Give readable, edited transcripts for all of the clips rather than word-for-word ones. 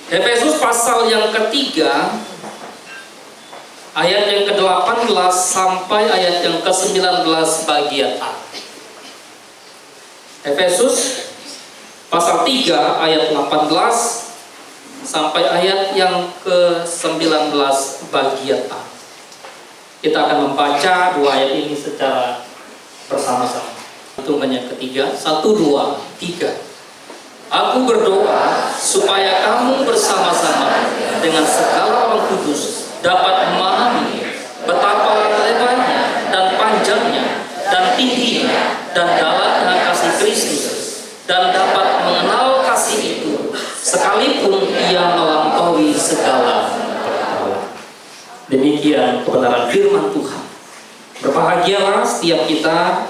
Efesus pasal yang ketiga, ayat yang ke-18 sampai ayat yang ke-19 bagian A. Efesus pasal 3 ayat 18 sampai ayat yang ke-19 bagian A. Kita akan membaca dua ayat ini secara bersama-sama. Hitungan yang ketiga, 1, 2, 3. Aku berdoa supaya kamu bersama-sama dengan segala orang kudus dapat memahami betapa lebarnya dan panjangnya dan tingginya dan dalamnya kasih Kristus, dan dapat mengenal kasih itu sekalipun ia melampaui segala pengetahuan. Demikian kebenaran firman Tuhan. Berbahagialah setiap kita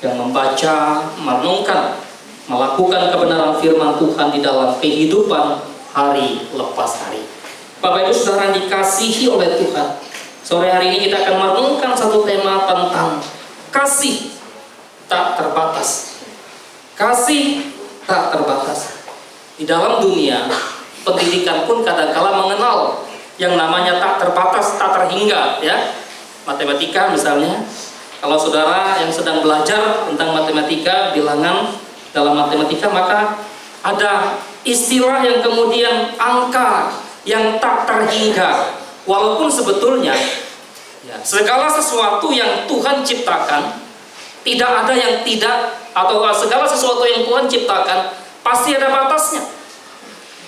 yang membaca, merenungkan, melakukan kebenaran firman Tuhan di dalam kehidupan hari lepas hari. Bapak Ibu Saudara dikasihi oleh Tuhan, sore hari ini kita akan merenungkan satu tema tentang kasih tak terbatas. Kasih tak terbatas. Di dalam dunia pendidikan pun kadang-kala mengenal yang namanya tak terbatas, tak terhingga, ya. Matematika misalnya, kalau saudara yang sedang belajar tentang matematika, bilangan dalam matematika, maka ada istilah yang kemudian angka yang tak terhingga. Walaupun sebetulnya ya, segala sesuatu yang Tuhan ciptakan, tidak ada yang tidak, atau segala sesuatu yang Tuhan ciptakan pasti ada batasnya.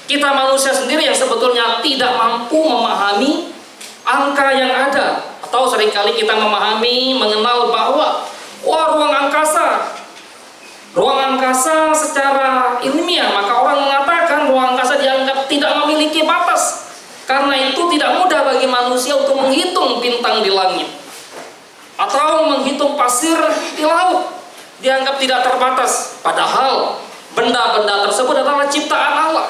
Kita manusia sendiri yang sebetulnya tidak mampu memahami angka yang ada, atau seringkali kita memahami, mengenal bahwa ruang angkasa secara ilmiah, maka orang mengatakan ruang angkasa dianggap tidak memiliki batas. Karena itu tidak mudah bagi manusia untuk menghitung bintang di langit atau menghitung pasir di laut. Dianggap tidak terbatas, padahal benda-benda tersebut adalah ciptaan Allah.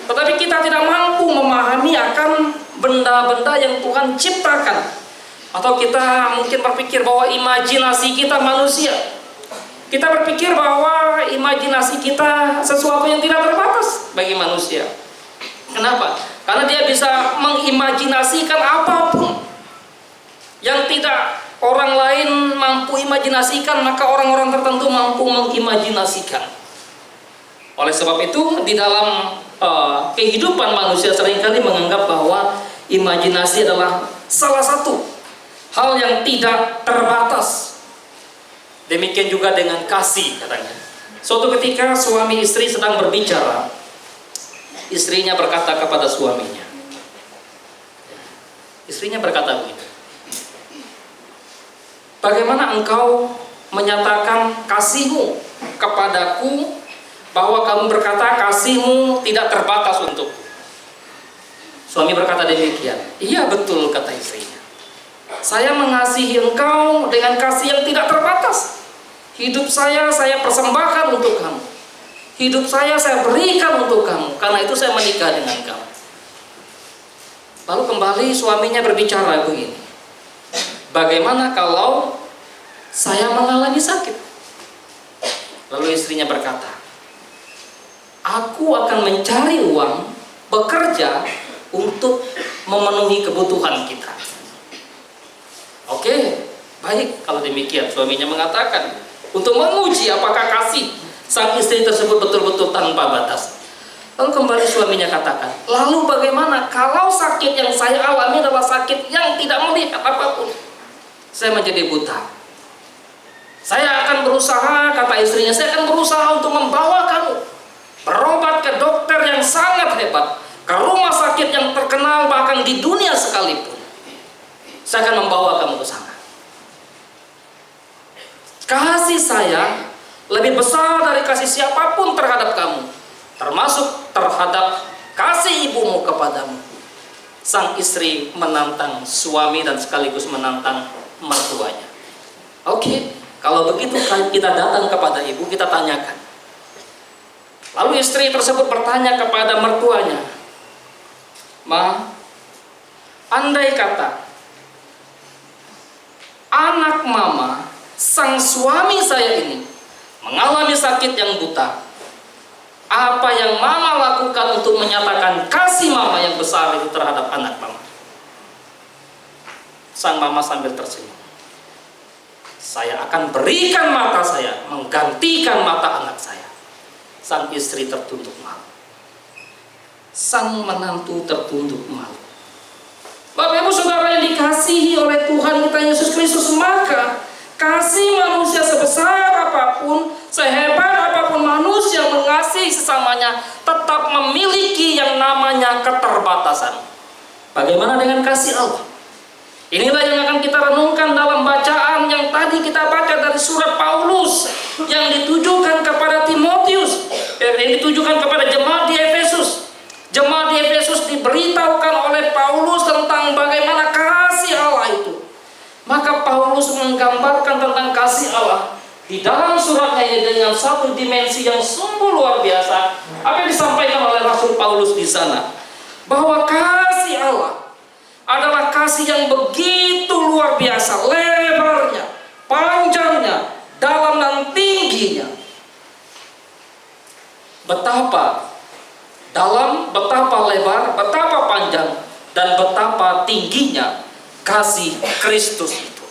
Tetapi kita tidak mampu memahami akan benda-benda yang Tuhan ciptakan. Atau kita mungkin berpikir bahwa imajinasi kita manusia, kita berpikir bahwa imajinasi kita sesuatu yang tidak terbatas bagi manusia. Kenapa? Karena dia bisa mengimajinasikan apapun yang tidak orang lain mampu imajinasikan, maka orang-orang tertentu mampu mengimajinasikan. Oleh sebab itu, di dalam kehidupan manusia seringkali menganggap bahwa imajinasi adalah salah satu hal yang tidak terbatas. Demikian juga dengan kasih, katanya. Suatu ketika suami istri sedang berbicara, istrinya berkata kepada suaminya, istrinya berkata begini, bagaimana engkau menyatakan kasihmu kepadaku, bahwa kamu berkata kasihmu tidak terbatas untukku? Suami berkata demikian. Iya betul, kata istrinya. Saya mengasihi engkau dengan kasih yang tidak terbatas. Hidup saya persembahkan untuk kamu. Hidup saya berikan untuk kamu. Karena itu saya menikah dengan kamu. Lalu kembali suaminya berbicara begini, bagaimana kalau saya mengalami sakit? Lalu istrinya berkata, aku akan mencari uang, bekerja untuk memenuhi kebutuhan kita. Oke, baik kalau demikian. Suaminya mengatakan, untuk menguji apakah kasih sang istri tersebut betul-betul tanpa batas. Lalu kembali suaminya katakan, lalu bagaimana kalau sakit yang saya alami adalah sakit yang tidak melihat apapun? Saya menjadi buta. Saya akan berusaha, kata istrinya, saya akan berusaha untuk membawa kamu berobat ke dokter yang sangat hebat, ke rumah sakit yang terkenal bahkan di dunia sekalipun. Saya akan membawa kamu ke sana. Kasih saya lebih besar dari kasih siapapun terhadap kamu, termasuk terhadap kasih ibumu kepadamu. Sang istri menantang suami dan sekaligus menantang mertuanya. Oke, kalau begitu kita datang kepada ibu, kita tanyakan. Lalu istri tersebut bertanya kepada mertuanya, Ma, andai kata anak mama, sang suami saya ini mengalami sakit yang buta, apa yang mama lakukan untuk menyatakan kasih mama yang besar itu terhadap anak mama? Sang mama sambil tersenyum. Saya akan berikan mata saya, menggantikan mata anak saya. Sang istri tertunduk malu. Sang menantu tertunduk malu. Bapak Ibu Saudara yang dikasihi oleh Tuhan kita Yesus Kristus, maka kasih manusia sebesar apapun, sehebat apapun manusia mengasihi sesamanya, tetap memiliki yang namanya keterbatasan. Bagaimana dengan kasih Allah? Inilah yang akan kita renungkan dalam bacaan yang tadi kita baca dari surat Paulus yang ditujukan kepada Timotius, yang ditujukan kepada jemaat di Efesus. Jemaat di Efesus diberitahukan oleh Paulus tentang bagaimana kasih Allah itu. Maka Paulus menggambarkan tentang kasih Allah di dalam suratnya dengan satu dimensi yang sungguh luar biasa. Apa yang disampaikan oleh Rasul Paulus di sana? Bahwa kasih Allah adalah kasih yang begitu luar biasa, lebarnya, panjangnya, dalam dan tingginya. Betapa dalam, betapa lebar, betapa panjang, dan betapa tingginya kasih Kristus itu.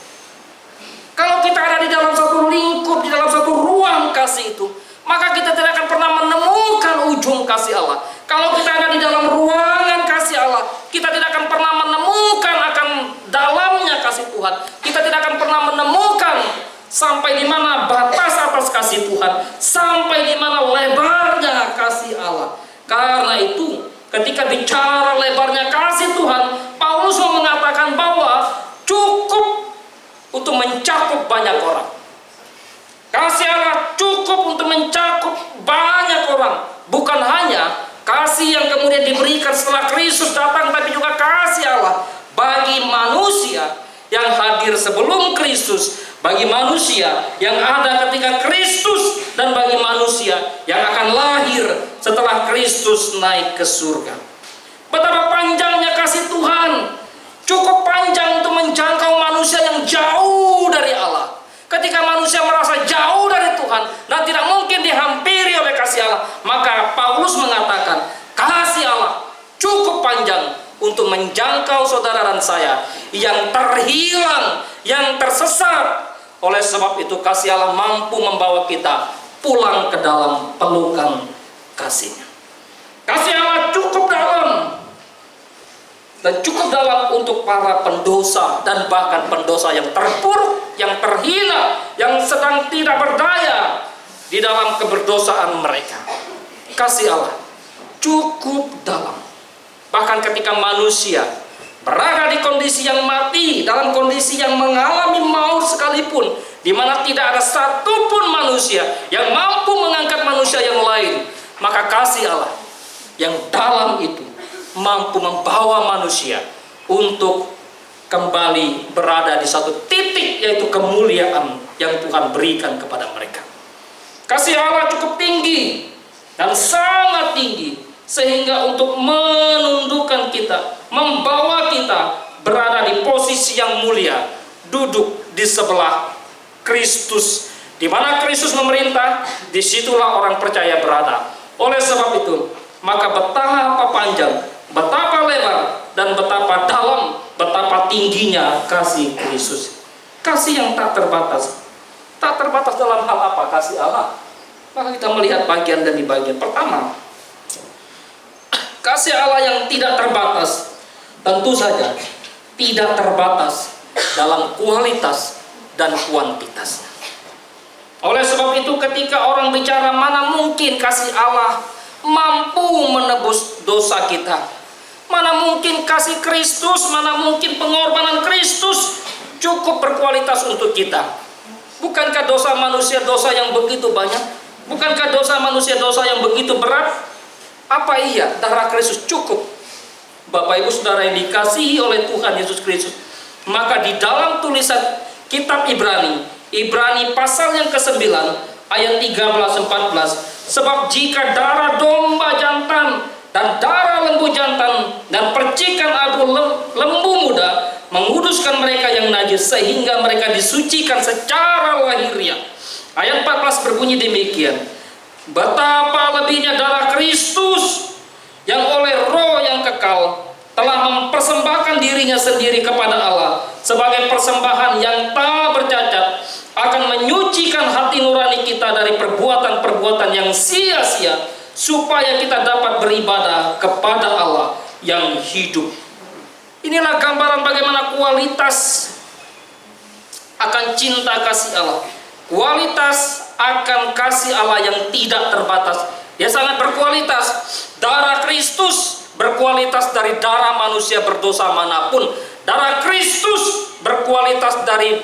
Kalau kita ada di dalam satu lingkup, di dalam satu ruang kasih itu, maka kita tidak akan pernah menemukan ujung kasih Allah. Kalau kita ada di dalam ruangan kasih Allah, kita tidak akan pernah menemukan akan dalamnya kasih Tuhan. Kita tidak akan pernah menemukan sampai di mana batas atas kasih Tuhan, sampai di mana lebarnya kasih Allah. Karena itu, ketika bicara lebarnya kasih Tuhan, Paulus mau mengatakan bahwa cukup untuk mencakup banyak orang. Kasih Allah cukup untuk mencakup banyak orang. Bukan hanya kasih yang kemudian diberikan setelah Kristus datang, tapi juga kasih Allah bagi manusia yang hadir sebelum Kristus, bagi manusia yang ada ketika Kristus, dan bagi manusia yang akan lahir setelah Kristus naik ke surga. Betapa panjangnya kasih Tuhan, cukup panjang untuk menjangkau manusia yang jauh dari Allah. Ketika manusia merasa jauh dari Tuhan dan tidak mungkin dihampiri oleh kasih Allah, maka Paulus mengatakan kasih Allah cukup panjang untuk menjangkau saudara dan saya yang terhilang, yang tersesat. Oleh sebab itu kasih Allah mampu membawa kita pulang ke dalam pelukan kasih-Nya. Kasih Allah cukup dalam, dan cukup dalam untuk para pendosa dan bahkan pendosa yang terpuruk, yang terhina, yang sedang tidak berdaya di dalam keberdosaan mereka. Kasih Allah cukup dalam. Bahkan ketika manusia berada di kondisi yang mati, dalam kondisi yang mengalami maut sekalipun, di mana tidak ada satupun manusia yang mampu mengangkat manusia yang lain, maka kasih Allah yang dalam itu mampu membawa manusia untuk kembali berada di satu titik, yaitu kemuliaan yang Tuhan berikan kepada mereka. Kasih Allah cukup tinggi dan sangat tinggi, sehingga untuk menundukkan kita, membawa kita berada di posisi yang mulia, duduk di sebelah Kristus. Di mana Kristus memerintah, disitulah orang percaya berada. Oleh sebab itu, maka betapa panjang, betapa lebar, dan betapa dalam, betapa tingginya kasih Kristus. Kasih yang tak terbatas. Tak terbatas dalam hal apa kasih Allah? Maka kita melihat bagian demi bagian. Pertama, kasih Allah yang tidak terbatas, tentu saja tidak terbatas dalam kualitas dan kuantitasnya. Oleh sebab itu, ketika orang bicara mana mungkin kasih Allah mampu menebus dosa kita, mana mungkin kasih Kristus, mana mungkin pengorbanan Kristus cukup berkualitas untuk kita. Bukankah dosa manusia dosa yang begitu banyak? Bukankah dosa manusia dosa yang begitu berat? Apa iya darah Kristus cukup? Bapak Ibu Saudara yang dikasihi oleh Tuhan Yesus Kristus, maka di dalam tulisan kitab Ibrani pasal yang ke-9 ayat 13-14, sebab jika darah domba jantan dan darah lembu jantan dan percikan abu lembu muda menguduskan mereka yang najis sehingga mereka disucikan secara lahiriah. Ayat 14 berbunyi demikian, Betapa lebihnya darah Kristus yang oleh Roh yang kekal telah mempersembahkan dirinya sendiri kepada Allah sebagai persembahan yang tak bercacat, akan menyucikan hati nurani kita dari perbuatan-perbuatan yang sia-sia, supaya kita dapat beribadah kepada Allah yang hidup. Inilah gambaran bagaimana kualitas akan cinta kasih Allah, kualitas akan kasih Allah yang tidak terbatas. Dia sangat berkualitas. Darah Kristus berkualitas dari darah manusia berdosa manapun. Darah Kristus berkualitas dari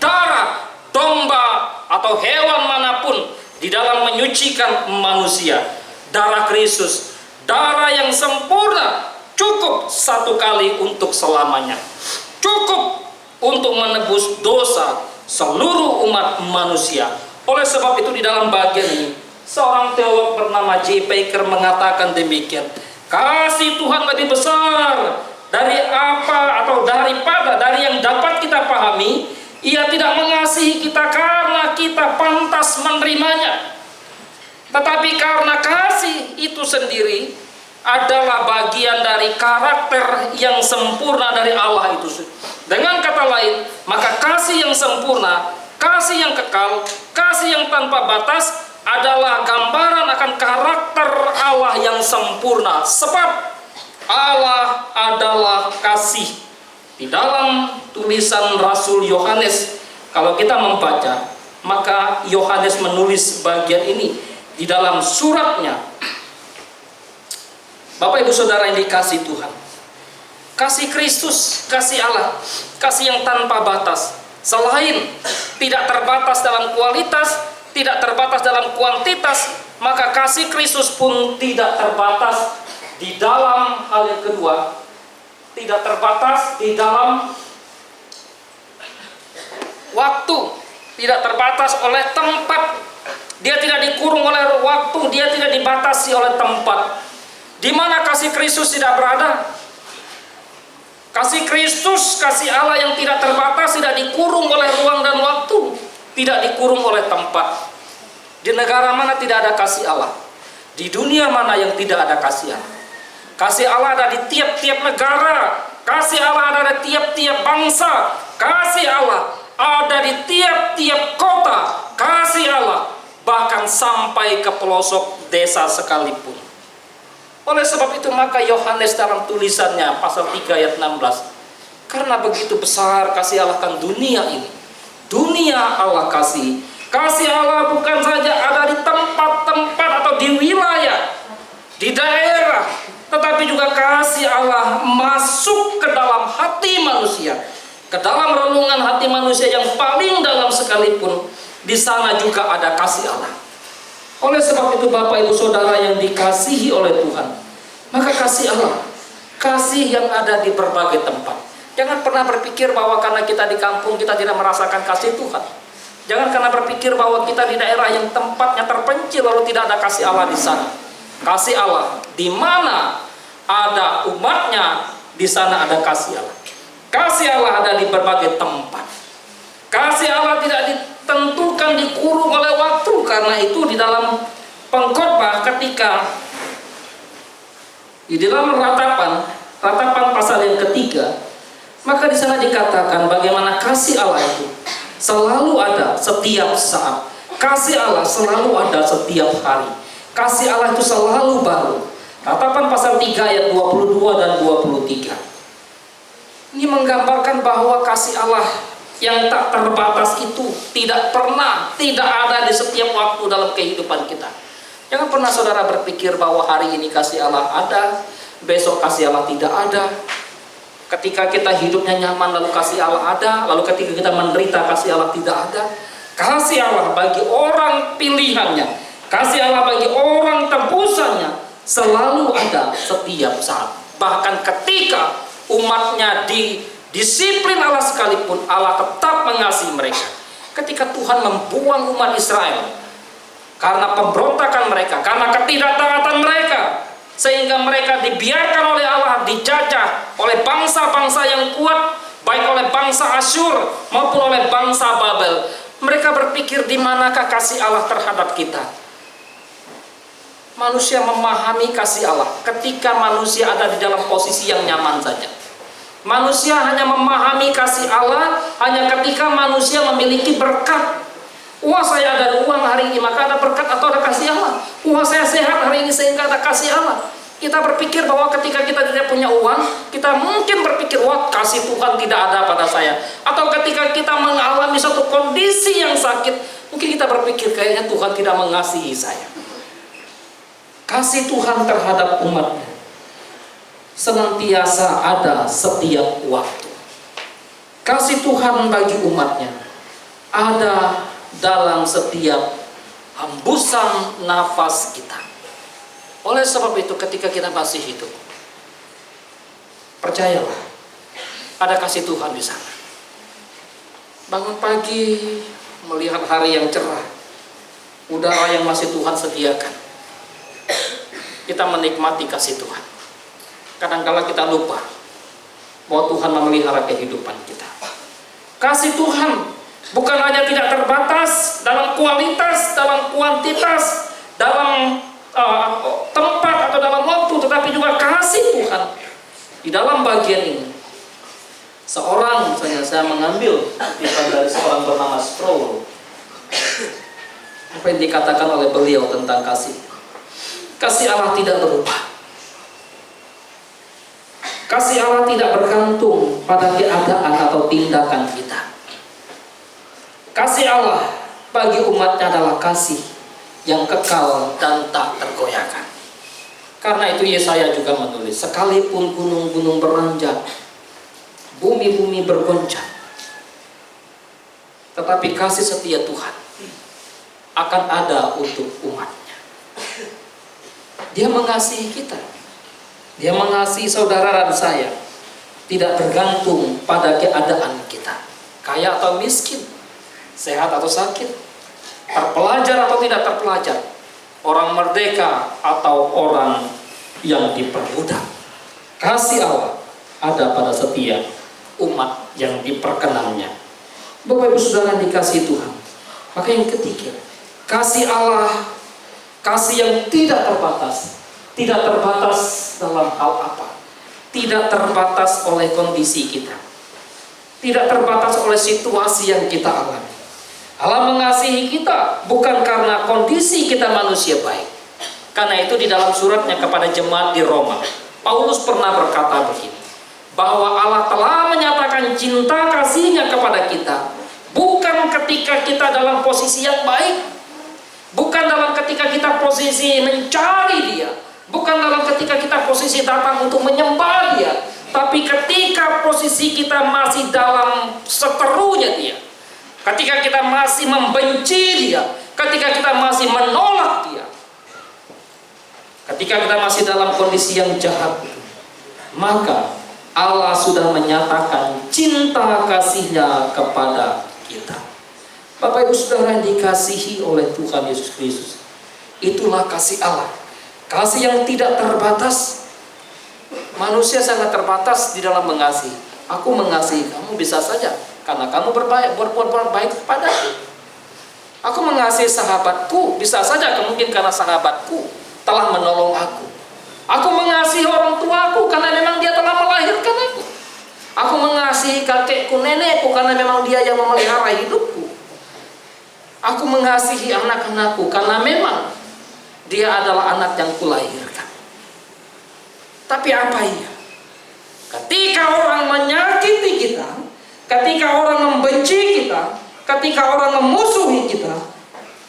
darah domba atau hewan manapun di dalam menyucikan manusia. Darah Kristus, darah yang sempurna, cukup satu kali untuk selamanya, cukup untuk menebus dosa seluruh umat manusia. Oleh sebab itu di dalam bagian ini, seorang teolog bernama J. Packer mengatakan demikian: kasih Tuhan lebih besar dari apa atau dari yang dapat kita pahami. Ia tidak mengasihi kita karena kita pantas menerimanya, tetapi karena kasih itu sendiri adalah bagian dari karakter yang sempurna dari Allah itu. Dengan kata lain, maka kasih yang sempurna, kasih yang kekal, kasih yang tanpa batas adalah gambaran akan karakter Allah yang sempurna. Sebab Allah adalah kasih. Di dalam tulisan Rasul Yohanes, kalau kita membaca, maka Yohanes menulis bagian ini di dalam suratnya. Bapak Ibu Saudara yang dikasihi Tuhan, kasih Kristus, kasih Allah, kasih yang tanpa batas, selain tidak terbatas dalam kualitas, tidak terbatas dalam kuantitas, maka kasih Kristus pun tidak terbatas di dalam hal yang kedua, tidak terbatas di dalam waktu, tidak terbatas oleh tempat. Dia tidak dikurung oleh waktu, dia tidak dibatasi oleh tempat. Di mana kasih Kristus tidak berada? Kasih Kristus, kasih Allah yang tidak terbatas, tidak dikurung oleh ruang dan waktu, tidak dikurung oleh tempat. Di negara mana tidak ada kasih Allah? Di dunia mana yang tidak ada kasih Allah? Kasih Allah ada di tiap-tiap negara, kasih Allah ada di tiap-tiap bangsa, kasih Allah ada di tiap-tiap kota, kasih Allah bahkan sampai ke pelosok desa sekalipun. Oleh sebab itu maka Yohanes dalam tulisannya pasal 3 ayat 16, karena begitu besar kasih Allah kan dunia ini, dunia Allah kasih. Kasih Allah bukan saja ada di tempat-tempat atau di wilayah, di daerah, tetapi juga kasih Allah masuk ke dalam hati manusia, ke dalam relungan hati manusia yang paling dalam sekalipun. Di sana juga ada kasih Allah. Oleh sebab itu Bapak Ibu Saudara yang dikasihi oleh Tuhan, maka kasih Allah, kasih yang ada di berbagai tempat. Jangan pernah berpikir bahwa karena kita di kampung kita tidak merasakan kasih Tuhan. Jangan karena berpikir bahwa kita di daerah yang tempatnya terpencil lalu tidak ada kasih Allah di sana. Kasih Allah di mana ada umatnya, di sana ada kasih Allah. Kasih Allah ada di berbagai tempat. Kasih Allah tidak ditentukan, dikurung oleh waktu. Karena itu di dalam pengkhotbah ketika di dalam ratapan pasal yang ketiga, maka di sana dikatakan bagaimana kasih Allah itu selalu ada setiap saat. Kasih Allah selalu ada setiap hari. Kasih Allah itu selalu baru. Ratapan pasal 3 ayat 22 dan 23. Ini menggambarkan bahwa kasih Allah yang tak terbatas itu tidak pernah, tidak ada di setiap waktu dalam kehidupan kita. Jangan pernah saudara berpikir bahwa hari ini kasih Allah ada, besok kasih Allah tidak ada. Ketika kita hidupnya nyaman lalu kasih Allah ada, lalu ketika kita menderita kasih Allah tidak ada. Kasih Allah bagi orang pilihannya, kasih Allah bagi orang tebusannya selalu ada setiap saat. Bahkan ketika umatnya disiplin Allah sekalipun, Allah tetap mengasihi mereka. Ketika Tuhan membuang umat Israel karena pemberontakan mereka, karena ketidaktaatan mereka, sehingga mereka dibiarkan oleh Allah dijajah oleh bangsa-bangsa yang kuat, baik oleh bangsa Asyur maupun oleh bangsa Babel. Mereka berpikir di manakah kasih Allah terhadap kita? manusia memahami kasih Allah ketika manusia ada di dalam posisi yang nyaman saja. Manusia hanya memahami kasih Allah hanya ketika manusia memiliki berkat. Wah, saya ada uang hari ini, maka ada berkat atau ada kasih Allah. Wah, saya sehat hari ini sehingga ada kasih Allah. Kita berpikir bahwa ketika kita tidak punya uang, kita mungkin berpikir, wah, kasih Tuhan tidak ada pada saya. Atau ketika kita mengalami suatu kondisi yang sakit, mungkin kita berpikir kayaknya Tuhan tidak mengasihi saya. Kasih Tuhan terhadap umatnya senantiasa ada setiap waktu. Kasih Tuhan bagi umatnya ada dalam setiap hembusan nafas kita. Oleh sebab itu ketika kita masih hidup, percayalah, ada kasih Tuhan di sana. Bangun pagi, melihat hari yang cerah, udara yang masih Tuhan sediakan, kita menikmati kasih Tuhan. Kadang-kala kita lupa bahwa Tuhan memelihara kehidupan kita. Kasih Tuhan bukan hanya tidak terbatas dalam kualitas, dalam kuantitas, dalam tempat atau dalam waktu, tetapi juga kasih Tuhan di dalam bagian ini. Seorang, misalnya saya mengambil kutipan dari seorang bernama Sproul, apa yang dikatakan oleh beliau tentang kasih. Kasih Allah tidak berubah. Kasih Allah tidak bergantung pada keadaan atau tindakan kita. Kasih Allah bagi umatnya adalah kasih yang kekal dan tak tergoyahkan. Karena itu Yesaya juga menulis, sekalipun gunung-gunung beranjak, bumi-bumi bergoncang, tetapi kasih setia Tuhan akan ada untuk umatnya. Dia mengasihi kita. Dia mengasihi saudara dan saya, tidak bergantung pada keadaan kita, kaya atau miskin, sehat atau sakit, terpelajar atau tidak terpelajar, orang merdeka atau orang yang diperbudak. Kasih Allah ada pada setiap umat yang diperkenannya. Bapak Ibu Saudara dikasihi Tuhan, maka yang ketiga, kasih Allah, kasih yang tidak terbatas. Tidak terbatas dalam hal apa? Tidak terbatas oleh kondisi kita. Tidak terbatas oleh situasi yang kita alami. Allah mengasihi kita bukan karena kondisi kita manusia baik. Karena itu di dalam suratnya kepada jemaat di Roma, Paulus pernah berkata begini, bahwa Allah telah menyatakan cinta kasih-Nya kepada kita bukan ketika kita dalam posisi yang baik, bukan dalam ketika kita posisi mencari Dia, bukan dalam ketika kita posisi datang untuk menyembah Dia, tapi ketika posisi kita masih dalam seterunya Dia, ketika kita masih membenci Dia, ketika kita masih menolak Dia, ketika kita masih dalam kondisi yang jahat itu, maka Allah sudah menyatakan cinta kasih-Nya kepada kita. Bapak Ibu Saudara yang dikasihi oleh Tuhan Yesus Kristus, itulah kasih Allah. Kasih yang tidak terbatas. Manusia sangat terbatas di dalam mengasihi. Aku mengasihi kamu bisa saja karena kamu berbuat baik kepadaku. Aku mengasihi sahabatku bisa saja mungkin karena sahabatku telah menolong aku. Aku mengasihi orang tuaku karena memang dia telah melahirkan aku. Aku mengasihi kakekku, nenekku karena memang dia yang memelihara hidupku. Aku mengasihi anak-anakku karena memang dia adalah anak yang kulahirkan. Tapi apa iya? Ketika orang menyakiti kita, ketika orang membenci kita, ketika orang memusuhi kita,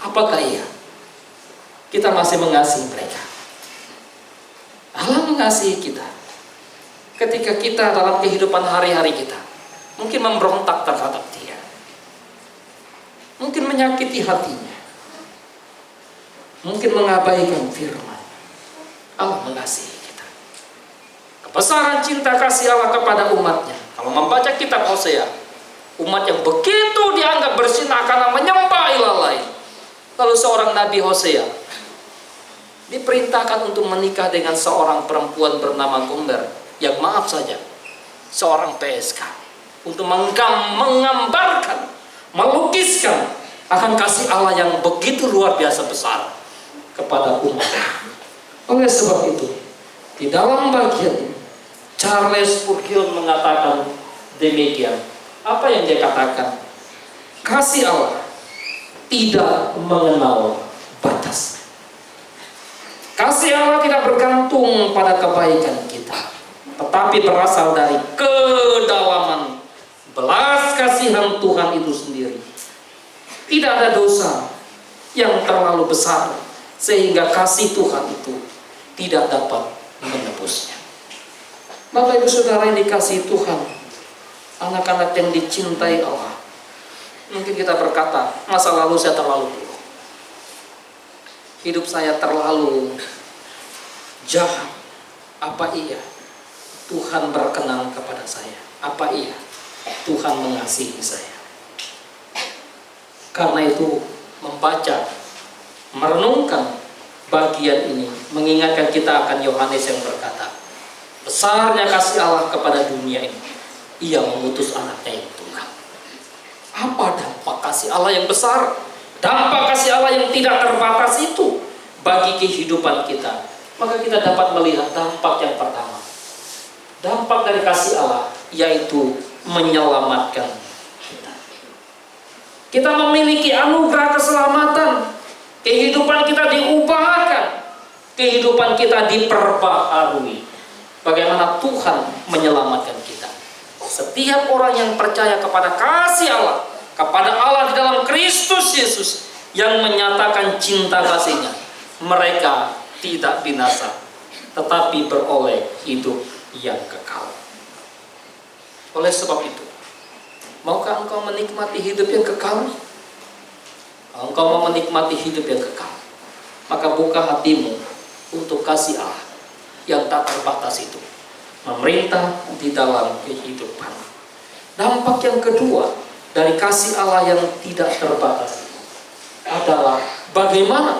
apakah iya? Kita masih mengasihi mereka. Allah mengasihi kita. Ketika kita dalam kehidupan hari-hari kita, mungkin memberontak terhadap Dia, mungkin menyakiti hatinya, mungkin mengabaikan firman. Allah mengasihi kita. Kebesaran cinta kasih Allah kepada umatnya. Kalau membaca kitab Hosea, umat yang begitu dianggap bersinah karena menyembah ilah lain. Lalu seorang Nabi Hosea diperintahkan untuk menikah dengan seorang perempuan bernama Gomer, yang maaf saja, seorang PSK, untuk menggambarkan, melukiskan akan kasih Allah yang begitu luar biasa besar kepada umat. Oleh sebab itu, di dalam bagian ini, Charles Spurgeon mengatakan demikian. Apa yang dia katakan? Kasih Allah tidak mengenal batas. Kasih Allah tidak bergantung pada kebaikan kita, tetapi berasal dari kedalaman belas kasihan Tuhan itu sendiri. Tidak ada dosa yang terlalu besar sehingga kasih Tuhan itu tidak dapat menebusnya. Bapak Ibu Saudara yang dikasihi Tuhan, anak-anak yang dicintai Allah, mungkin kita berkata, masa lalu saya terlalu buruk, hidup saya terlalu jahat. Apa iya Tuhan berkenan kepada saya? Apa iya Tuhan mengasihi saya? Karena itu, membaca, merenungkan bagian ini mengingatkan kita akan Yohanes yang berkata, besarnya kasih Allah kepada dunia ini, Ia mengutus anaknya yang tunggal. Apa dampak kasih Allah yang besar? Dampak kasih Allah yang tidak terbatas itu bagi kehidupan kita. Maka kita dapat melihat dampak yang pertama. Dampak dari kasih Allah yaitu menyelamatkan kita. Kita memiliki anugerah keselamatan. Kehidupan kita diubahkan, kehidupan kita diperbaharui. Bagaimana Tuhan menyelamatkan kita? Setiap orang yang percaya kepada kasih Allah, kepada Allah di dalam Kristus Yesus yang menyatakan cinta kasih-Nya, mereka tidak binasa, tetapi beroleh hidup yang kekal. Oleh sebab itu, maukah engkau menikmati hidup yang kekal? Engkau mau menikmati hidup yang kekal, maka buka hatimu untuk kasih Allah yang tak terbatas itu memerintah di dalam kehidupan. Dampak yang kedua dari kasih Allah yang tidak terbatas adalah bagaimana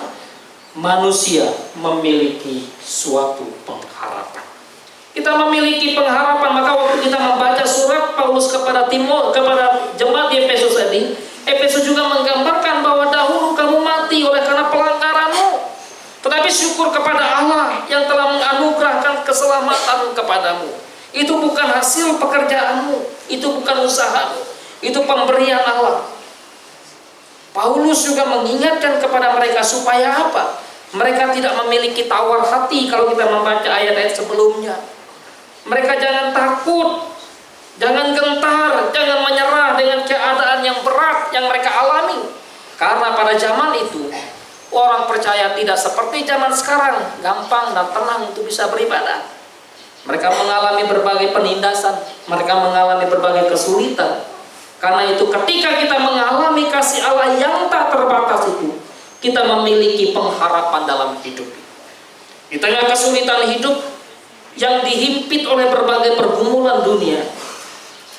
manusia memiliki suatu pengharapan. Kita memiliki pengharapan, maka waktu kita membaca surat Paulus kepada jemaat di Efesus ini, Efesus juga menggambarkan bahwa dahulu kamu mati oleh karena pelanggaranmu, tetapi syukur kepada Allah yang telah menganugerahkan keselamatan kepadamu. Itu bukan hasil pekerjaanmu, itu bukan usahamu, itu pemberian Allah. Paulus juga mengingatkan kepada mereka supaya apa? Mereka tidak memiliki tawar hati. Kalau kita membaca ayat-ayat sebelumnya, mereka jangan takut, jangan gentar, jangan menyerah dengan keadaan yang berat yang mereka alami. Karena pada zaman itu, orang percaya tidak seperti zaman sekarang, gampang dan tenang untuk bisa beribadah. Mereka mengalami berbagai penindasan, mereka mengalami berbagai kesulitan. Karena itu ketika kita mengalami kasih Allah yang tak terbatas itu, kita memiliki pengharapan dalam hidup. Di tengah kesulitan hidup yang dihimpit oleh berbagai pergumulan dunia,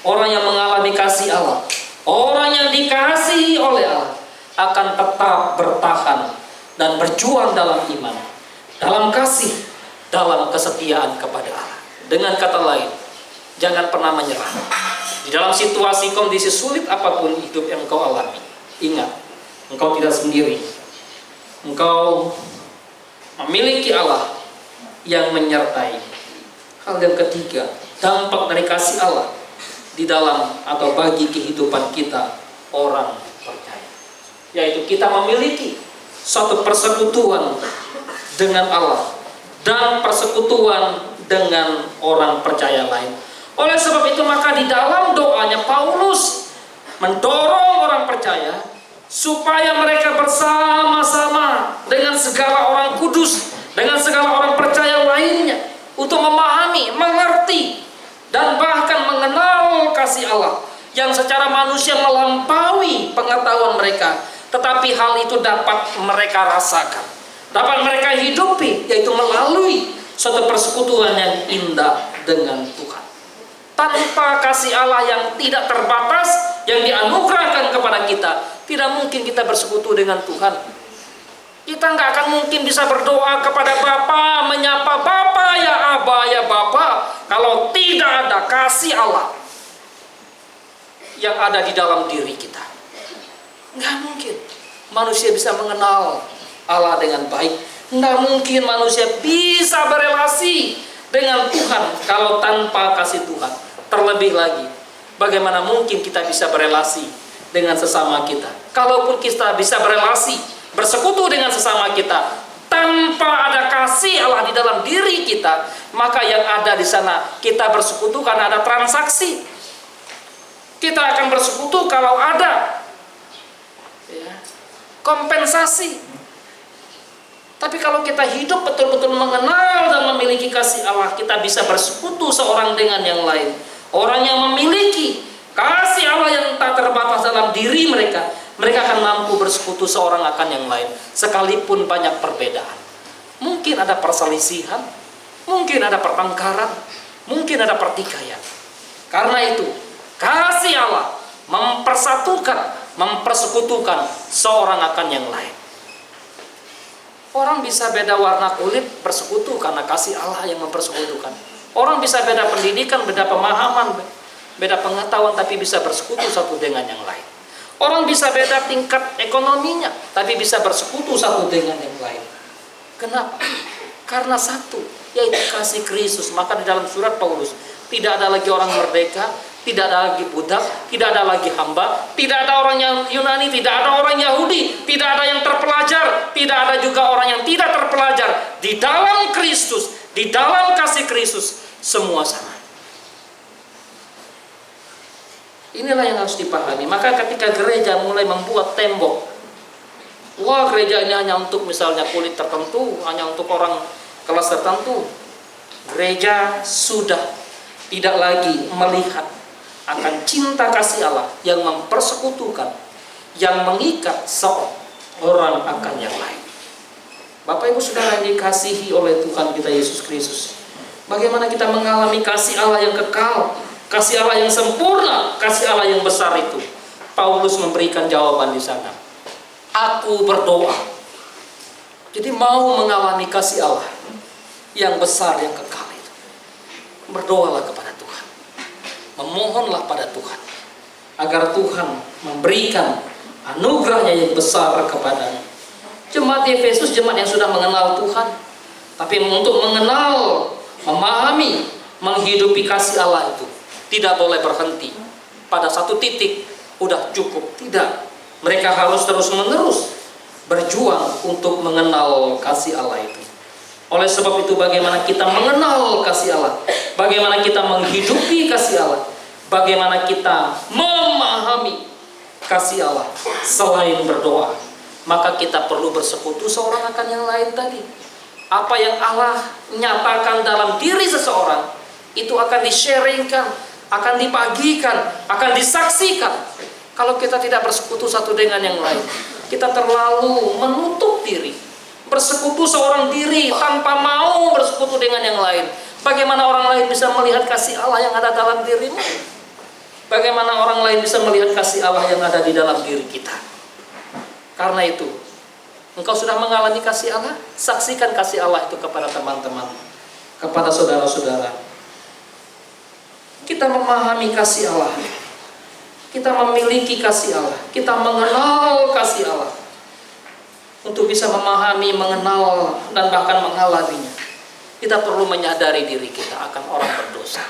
orang yang mengalami kasih Allah, orang yang dikasihi oleh Allah, akan tetap bertahan dan berjuang dalam iman, dalam kasih, dalam kesetiaan kepada Allah. Dengan kata lain, jangan pernah menyerah. Di dalam situasi kondisi sulit apapun hidup yang engkau alami, ingat, engkau tidak sendiri. Engkau memiliki Allah yang menyertai. Hal yang ketiga, dampak dari kasih Allah di dalam atau bagi kehidupan kita orang percaya, yaitu kita memiliki suatu persekutuan dengan Allah dan persekutuan dengan orang percaya lain. Oleh sebab itu, maka di dalam doanya Paulus mendorong orang percaya supaya mereka bersama-sama dengan segala orang kudus, dengan segala orang percaya lainnya, untuk memahami, mengerti, dan bahkan mengenal kasih Allah yang secara manusia melampaui pengetahuan mereka. Tetapi hal itu dapat mereka rasakan, dapat mereka hidupi, yaitu melalui suatu persekutuan yang indah dengan Tuhan. Tanpa kasih Allah yang tidak terbatas yang dianugerahkan kepada kita, tidak mungkin kita bersekutu dengan Tuhan. Kita nggak akan mungkin bisa berdoa kepada Bapa, menyapa Bapa, ya Aba, ya Bapa, kalau tidak ada kasih Allah yang ada di dalam diri kita. Nggak mungkin manusia bisa mengenal Allah dengan baik, Nggak mungkin manusia bisa berelasi dengan Tuhan kalau tanpa kasih Tuhan. Terlebih lagi, bagaimana mungkin kita bisa berelasi dengan sesama kita? Kalaupun kita bisa berelasi, bersekutu dengan sesama kita, tanpa ada kasih Allah di dalam diri kita, maka yang ada di sana kita bersekutu karena ada transaksi. Kita akan bersekutu kalau ada kompensasi. Tapi kalau kita hidup betul-betul mengenal dan memiliki kasih Allah, kita bisa bersekutu seorang dengan yang lain. Orang yang memiliki kasih Allah yang tak terbatas dalam diri mereka, mereka akan mampu bersekutu seorang akan yang lain, sekalipun banyak perbedaan. Mungkin ada perselisihan, mungkin ada pertengkaran, mungkin ada pertikaian. Karena itu, kasih Allah mempersatukan, mempersekutukan seorang akan yang lain. Orang bisa beda warna kulit, bersekutu karena kasih Allah yang mempersekutukan. Orang bisa beda pendidikan, beda pemahaman, beda pengetahuan, tapi bisa bersekutu satu dengan yang lain. Orang bisa beda tingkat ekonominya, tapi bisa bersekutu satu dengan yang lain. Kenapa? Karena satu, yaitu kasih Kristus. Maka di dalam surat Paulus, tidak ada lagi orang merdeka, tidak ada lagi budak, tidak ada lagi hamba, tidak ada orang yang Yunani, tidak ada orang Yahudi, tidak ada yang terpelajar, tidak ada juga orang yang tidak terpelajar. Di dalam Kristus, di dalam kasih Kristus, semua sama. Inilah yang harus dipahami. Maka ketika gereja mulai membuat tembok, wah gereja ini hanya untuk misalnya kulit tertentu, hanya untuk orang kelas tertentu, gereja sudah tidak lagi melihat akan cinta kasih Allah yang mempersekutukan, yang mengikat seorang akan yang lain. Bapak Ibu Saudara yang dikasihi oleh Tuhan kita Yesus Kristus, bagaimana kita mengalami kasih Allah yang kekal, kasih Allah yang sempurna, kasih Allah yang besar itu? Paulus memberikan jawaban di sana. Aku berdoa. Jadi mau mengalami kasih Allah yang besar, yang kekal itu, berdoalah kepada Tuhan, memohonlah pada Tuhan agar Tuhan memberikan anugerahnya yang besar kepadanya. Jemaat Efesus, jemaat yang sudah mengenal Tuhan, tapi untuk mengenal, memahami, menghidupi kasih Allah itu tidak boleh berhenti pada satu titik, udah cukup. Tidak, mereka harus terus-menerus berjuang untuk mengenal kasih Allah itu. Oleh sebab itu, bagaimana kita mengenal kasih Allah, bagaimana kita menghidupi kasih Allah, bagaimana kita memahami kasih Allah selain berdoa, maka kita perlu bersekutu seorang akan yang lain tadi. Apa yang Allah nyatakan dalam diri seseorang, itu akan di-sharingkan, akan dibagikan, akan disaksikan. Kalau kita tidak bersekutu satu dengan yang lain, kita terlalu menutup diri, bersekutu seorang diri tanpa mau bersekutu dengan yang lain. Bagaimana orang lain bisa melihat kasih Allah yang ada dalam dirimu? Bagaimana orang lain bisa melihat kasih Allah yang ada di dalam diri kita? Karena itu, engkau sudah mengalami kasih Allah, saksikan kasih Allah itu kepada teman-teman, kepada saudara-saudara. Kita memahami kasih Allah, kita memiliki kasih Allah, kita mengenal kasih Allah. Untuk bisa memahami, mengenal, dan bahkan mengalaminya, kita perlu menyadari diri kita akan orang berdosa.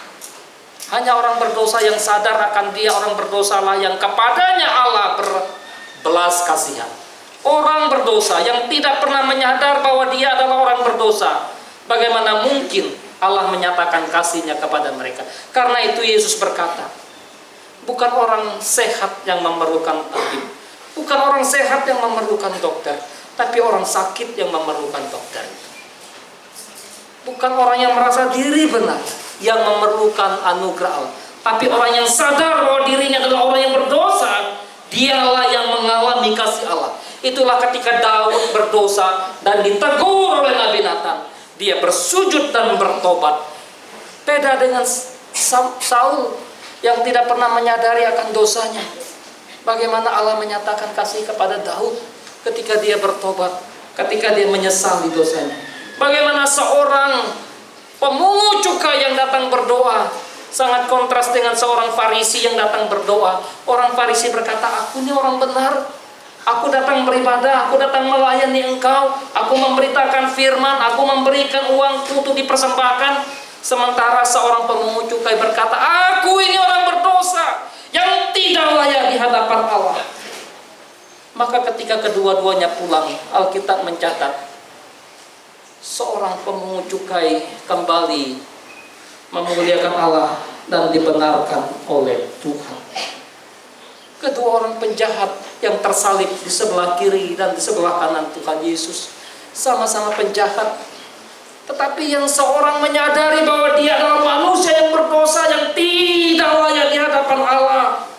Hanya orang berdosa yang sadar akan dia orang berdosa lah yang kepadanya Allah berbelas kasihan. Orang berdosa yang tidak pernah menyadar bahwa dia adalah orang berdosa, bagaimana mungkin Allah menyatakan kasih-Nya kepada mereka? Karena itu Yesus berkata, bukan orang sehat yang memerlukan tabib, bukan orang sehat yang memerlukan dokter, tapi orang sakit yang memerlukan dokter. Bukan orang yang merasa diri benar yang memerlukan anugerah Allah, tapi orang yang sadar bahwa dirinya adalah orang yang berdosa, dialah yang mengalami kasih Allah. Itulah ketika Daud berdosa dan ditegur oleh Nabi Nathan, dia bersujud dan bertobat. Beda dengan Saul yang tidak pernah menyadari akan dosanya. Bagaimana Allah menyatakan kasih kepada Daud ketika dia bertobat, ketika dia menyesal di dosanya. Bagaimana seorang pemungut cukai yang datang berdoa sangat kontras dengan seorang Farisi yang datang berdoa. Orang Farisi berkata, aku ini orang benar, Aku datang beribadah, aku datang melayani Engkau, aku memberitakan firman, aku memberikan uangku untuk dipersembahkan. Sementara seorang pemungut cukai berkata, aku ini orang berdosa yang tidak layak di hadapan Allah. Maka ketika kedua-duanya pulang, Alkitab mencatat seorang pemungut cukai kembali memuliakan Allah dan dibenarkan oleh Tuhan. Kedua orang penjahat yang tersalib di sebelah kiri dan di sebelah kanan Tuhan Yesus sama-sama penjahat. Tetapi yang seorang menyadari bahwa dia adalah manusia yang berdosa, yang tidak layak di hadapan Allah,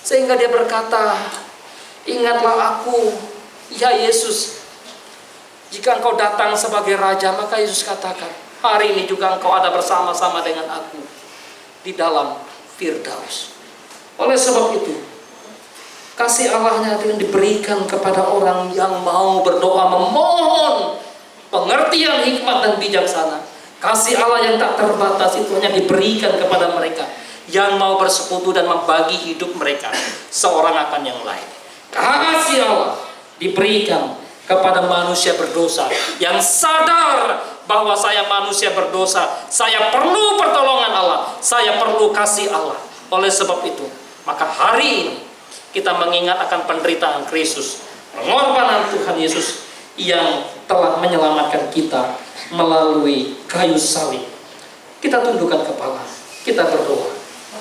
sehingga dia berkata, ingatlah aku, ya Yesus, jika engkau datang sebagai Raja. Maka Yesus katakan, hari ini juga engkau ada bersama-sama dengan aku di dalam Firdaus. Oleh sebab itu, kasih Allahnya yang diberikan kepada orang yang mau berdoa, memohon pengertian, hikmat, dan bijaksana. Kasih Allah yang tak terbatas itu hanya diberikan kepada mereka yang mau bersekutu dan membagi hidup mereka seorang akan yang lain. Kasih Allah diberikan kepada manusia berdosa yang sadar bahwa saya manusia berdosa, saya perlu pertolongan Allah, saya perlu kasih Allah. Oleh sebab itu, maka hari ini kita mengingat akan penderitaan Kristus, pengorbanan Tuhan Yesus yang telah menyelamatkan kita melalui kayu salib. Kita tundukkan kepala, kita berdoa.